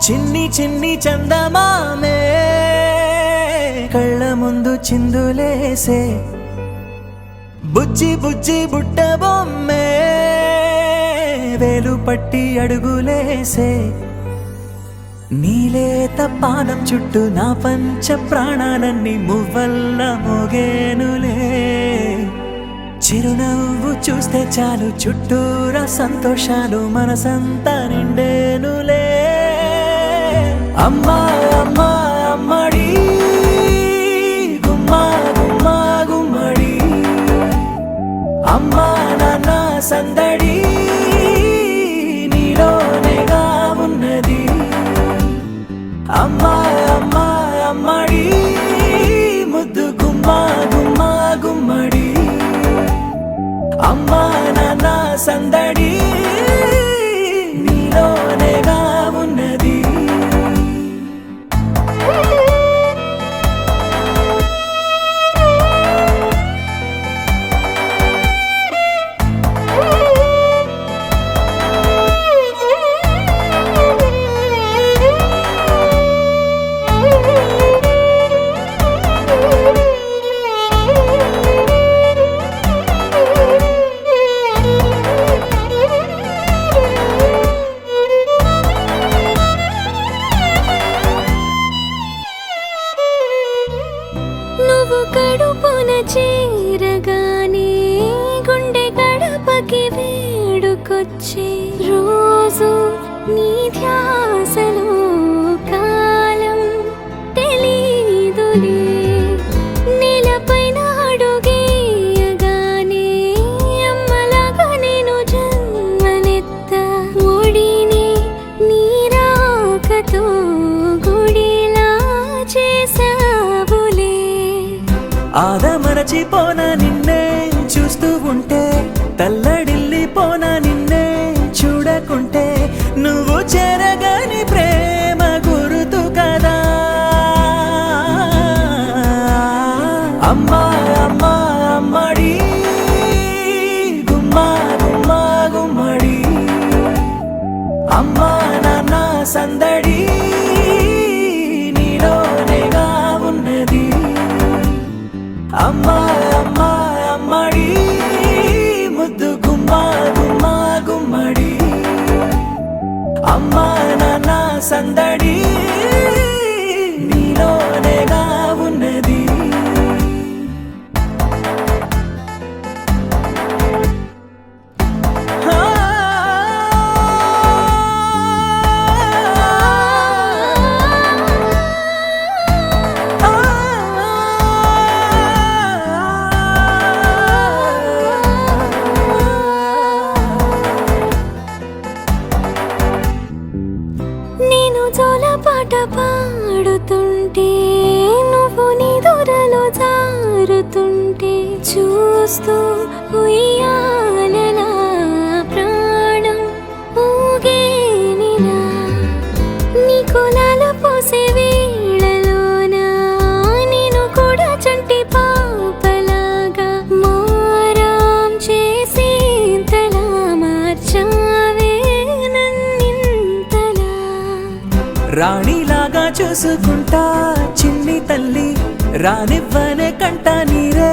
చిన్ని చిన్ని చందమామే కళ్ళ ముందు చిందులేసే బుజ్జి బుజ్జి బుట్ట బొమ్మే వేలు పట్టి అడుగులేసే నీలేత పానం చుట్టూ నా పంచ ప్రాణాలన్నీ మువ్వల్ల మోగేనులే చిరునవ్వు చూస్తే చాలు చుట్టూరా సంతోషాలు మనసంతా నిండేనులే అమ్మా అమ్మా అమ్మడి గుమ్మా గుమ్మా గుమ్మడి అమ్మా నాన్న సందడి నీలోనేగా ఉన్నది అమ్మా అమ్మా అమ్మడి ముద్దు గుమ్మా గుమ్మా గుమ్మడి అమ్మా నాన్న సందడి నీలోనేగా ఉన్నది నువ్వు కడుపున చేరగానే గుండె గడపకి వేడుకొచ్చే రోజు నీ ధ్యాసలో కాలం తెలీదులే నేలపైన అడుగేయగానే అమ్మలాగా నేను జన్మనెత్త ఒడిని నీ రాకతో గుడిలా చేసావులే ఆదమరచిపోనా నిన్నే చూస్తూ ఉంటే తల్లడిల్లిపోనా నిన్నే చూడకుంటే నువ్వు చెరగని ప్రేమ గురుతు కదా అమ్మా అమ్మా అమ్మడి గుమ్మా గుమ్మా గుమ్మడి అమ్మా నాన్న సందడి నీలోనేగా ఉన్నది అమ్మా అమ్మా అమ్మడి ముద్దు గుమ్మా గుమ్మా గుమ్మడి అమ్మా నాన్న సందడి నీలోనేగా ఉన్నది నేను జోలపాట పాడుతుంటే నువ్వు నీ దూరలో జారుతుంటే చూస్తూ ఉయ్యాలలా ప్రాణం ఊగేనిలా నీ కులాల పోసే వేళలోన నేను కూడా చంటి పాపలాగా మారాం చేసేంతలా మార్చావే నన్నింతలా రాణిలాగా చూసుకుంటా చిన్ని తల్లి రానివ్వనే కంట నీరే